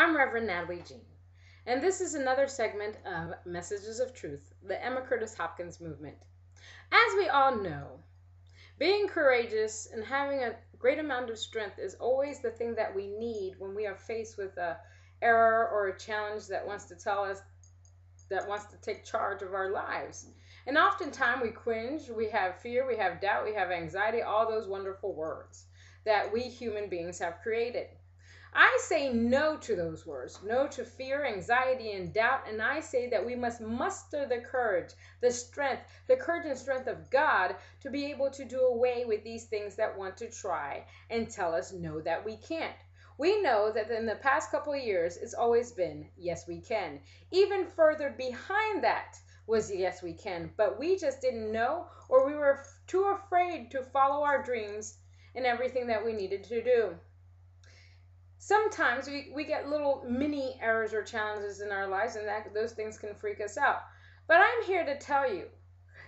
I'm Reverend Natalie Jean, and this is another segment of Messages of Truth, the Emma Curtis Hopkins movement. As we all know, being courageous and having a great amount of strength is always the thing that we need when we are faced with a error or a challenge that wants to tell us that wants to take charge of our lives. And oftentimes we cringe, we have fear, we have doubt, we have anxiety, all those wonderful words that we human beings have created. I say no to those words, no to fear, anxiety, and doubt, and I say that we must muster the courage, the strength, the courage and strength of God to be able to do away with these things that want to try and tell us no, that we can't. We know that in the past couple of years, it's always been yes, we can. Even further behind that was yes, we can, but we just didn't know, or we were too afraid to follow our dreams and everything that we needed to do. Sometimes we get little mini errors or challenges in our lives, and those things can freak us out. But I'm here to tell you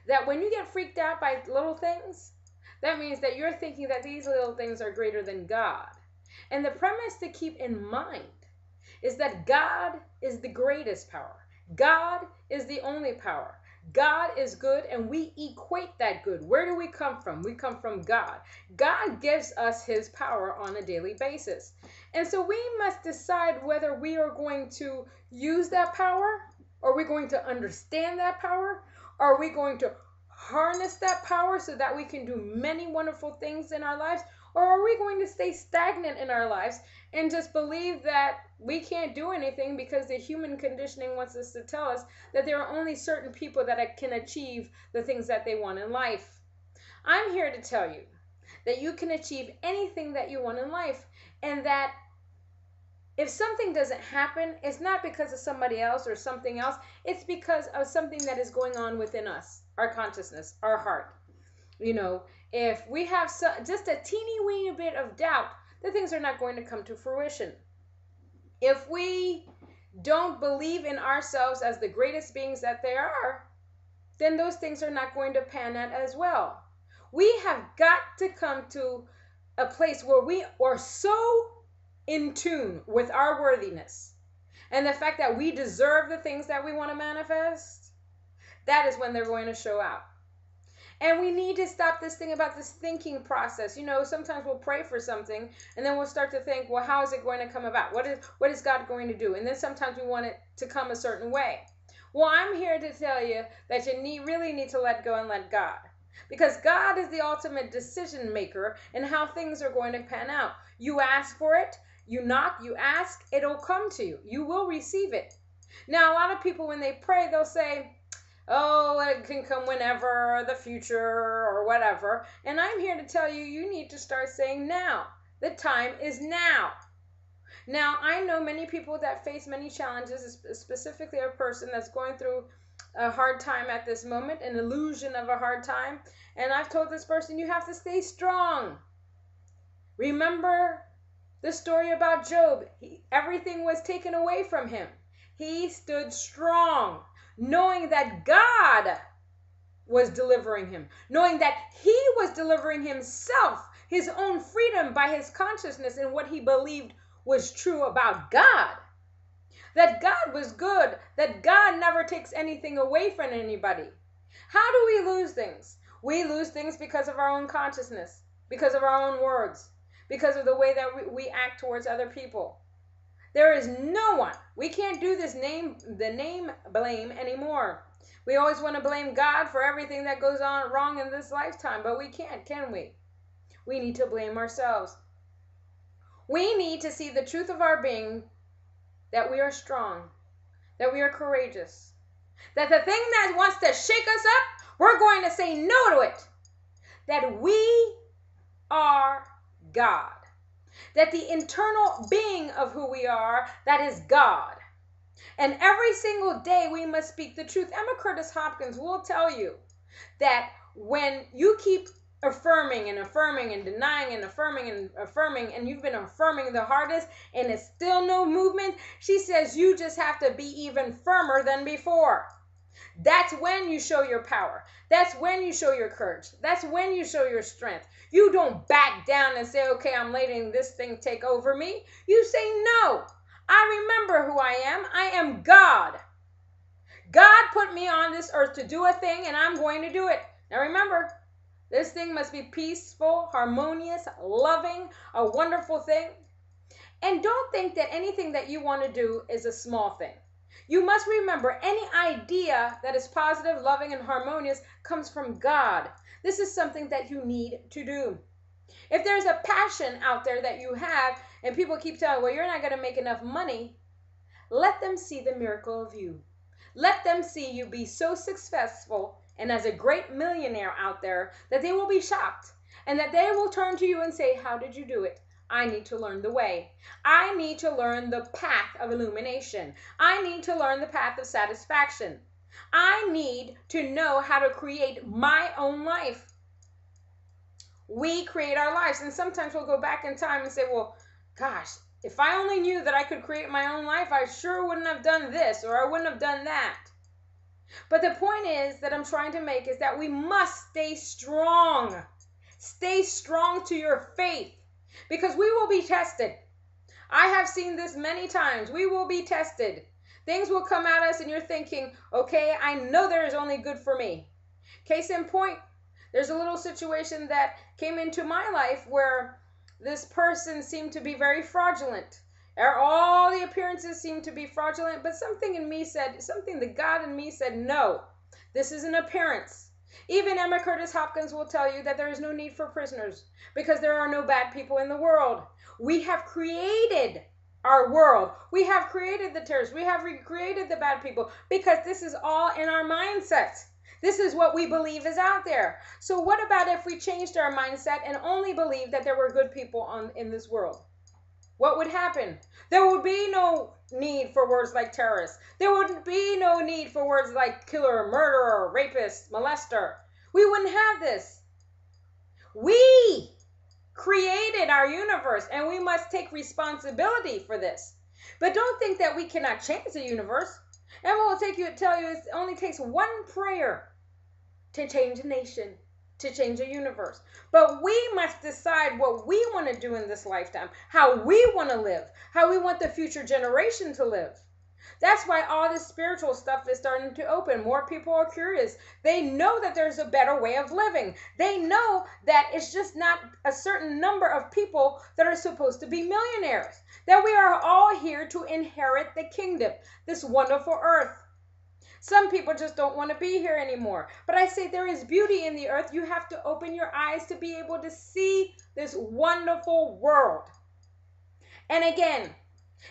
that when you get freaked out by little things, that means that you're thinking that these little things are greater than God. And the premise to keep in mind is that God is the greatest power. God is the only power. God is good, and we equate that good. Where do we come from? We come from God. God gives us his power on a daily basis. And so we must decide whether we are going to use that power, or we're going to understand that power, or are we going to harness that power so that we can do many wonderful things in our lives, or are we going to stay stagnant in our lives and just believe that we can't do anything because the human conditioning wants us to tell us that there are only certain people that can achieve the things that they want in life? I'm here to tell you that you can achieve anything that you want in life, and that if something doesn't happen, it's not because of somebody else or something else. It's because of something that is going on within us, our consciousness, our heart. If we have just a teeny weeny bit of doubt, the things are not going to come to fruition. If we don't believe in ourselves as the greatest beings that they are, then those things are not going to pan out as well. We have got to come to a place where we are so in tune with our worthiness and the fact that we deserve the things that we want to manifest. That is when they're going to show out. And we need to stop this thing about this thinking process. Sometimes we'll pray for something and then we'll start to think, well, how is it going to come about? What is God going to do? And then sometimes we want it to come a certain way. Well, I'm here to tell you that you really need to let go and let God. Because God is the ultimate decision maker in how things are going to pan out. You ask for it, you knock, you ask, it'll come to you. You will receive it. Now, a lot of people, when they pray, they'll say, oh, it can come whenever, the future, or whatever. And I'm here to tell you, you need to start saying now. The time is now. Now, I know many people that face many challenges, specifically a person that's going through a hard time at this moment, an illusion of a hard time. And I've told this person, you have to stay strong. Remember the story about Job. Everything was taken away from him. He stood strong, knowing that God was delivering him, knowing that he was delivering himself, his own freedom, by his consciousness and what he believed was true about God. That God was good, that God never takes anything away from anybody. How do we lose things? We lose things because of our own consciousness, because of our own words, because of the way that we act towards other people. There is no one. We can't do the name blame anymore. We always want to blame God for everything that goes on wrong in this lifetime, but we can't, can we? We need to blame ourselves. We need to see the truth of our being, that we are strong, that we are courageous, that the thing that wants to shake us up, we're going to say no to it, that we are God. That the internal being of who we are, that is God. And every single day we must speak the truth. Emma Curtis Hopkins will tell you that when you keep affirming and affirming and denying and affirming, and you've been affirming the hardest and it's still no movement, she says you just have to be even firmer than before. That's when you show your power. That's when you show your courage. That's when you show your strength. You don't back down and say, okay, I'm letting this thing take over me. You say, no, I remember who I am. I am God. God put me on this earth to do a thing, and I'm going to do it. Now remember, this thing must be peaceful, harmonious, loving, a wonderful thing. And don't think that anything that you want to do is a small thing. You must remember any idea that is positive, loving, and harmonious comes from God. This is something that you need to do. If there's a passion out there that you have and people keep telling you, well, you're not going to make enough money, let them see the miracle of you. Let them see you be so successful and as a great millionaire out there that they will be shocked and that they will turn to you and say, how did you do it? I need to learn the way. I need to learn the path of illumination. I need to learn the path of satisfaction. I need to know how to create my own life. We create our lives, and sometimes we'll go back in time and say, well, gosh, if I only knew that I could create my own life, I sure wouldn't have done this or I wouldn't have done that. But the point is that I'm trying to make is that we must stay strong. Stay strong to your faith because we will be tested. I have seen this many times. We will be tested. Things will come at us and you're thinking, okay, I know there is only good for me. Case in point, there's a little situation that came into my life where this person seemed to be very fraudulent. All the appearances seemed to be fraudulent, but something in me said, something the God in me said, no, this is an appearance. Even Emma Curtis Hopkins will tell you that there is no need for prisoners because there are no bad people in the world. We have created our world. We have created the terrorists. We have created the bad people because this is all in our mindset. This is what we believe is out there. So what about if we changed our mindset and only believed that there were good people in this world? What would happen? There would be no need for words like terrorist. There would be no need for words like killer, murderer, rapist, molester. We wouldn't have this. We created our universe and we must take responsibility for this. But don't think that we cannot change the universe. And what will tell you it only takes one prayer to change a nation, to change a universe. But we must decide what we want to do in this lifetime, how we want to live, how we want the future generation to live. That's why all this spiritual stuff is starting to open. More people are curious. They know that there's a better way of living. They know that it's just not a certain number of people that are supposed to be millionaires. That we are all here to inherit the kingdom, this wonderful earth. Some people just don't want to be here anymore. But I say there is beauty in the earth. You have to open your eyes to be able to see this wonderful world. And again,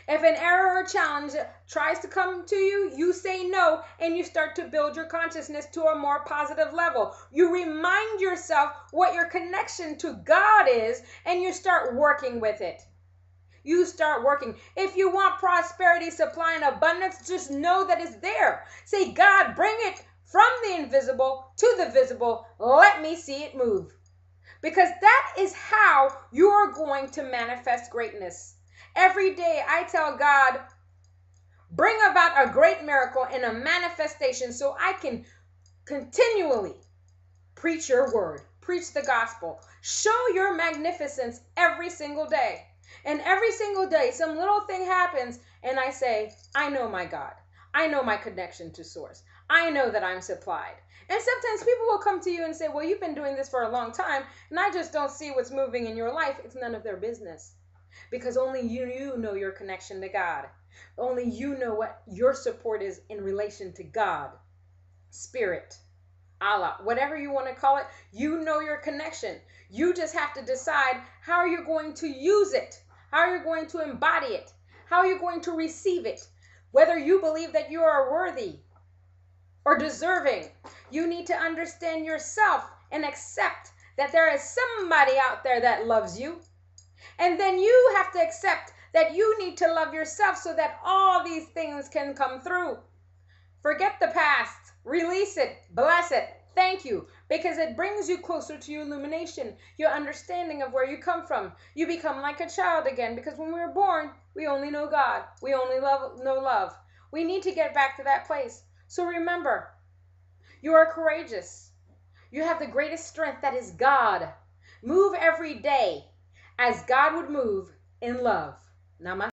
if an error or challenge tries to come to you, you say no and you start to build your consciousness to a more positive level. You remind yourself what your connection to God is and you start working with it. You start working. If you want prosperity, supply, and abundance, just know that it's there. Say, God, bring it from the invisible to the visible. Let me see it move. Because that is how you are going to manifest greatness. Every day I tell God, bring about a great miracle and a manifestation so I can continually preach your word, preach the gospel, show your magnificence every single day. And every single day, some little thing happens and I say, I know my God. I know my connection to source. I know that I'm supplied. And sometimes people will come to you and say, well, you've been doing this for a long time and I just don't see what's moving in your life. It's none of their business. Because only you know your connection to God. Only you know what your support is in relation to God, Spirit, Allah, whatever you want to call it. You know your connection. You just have to decide how you're going to use it, how you're going to embody it, how you're going to receive it. Whether you believe that you are worthy or deserving, you need to understand yourself and accept that there is somebody out there that loves you. And then you have to accept that you need to love yourself so that all these things can come through. Forget the past. Release it. Bless it. Thank you. Because it brings you closer to your illumination, your understanding of where you come from. You become like a child again. Because when we were born, we only know God. We only know love. We need to get back to that place. So remember, you are courageous. You have the greatest strength that is God. Move every day as God would move in love. Namaste.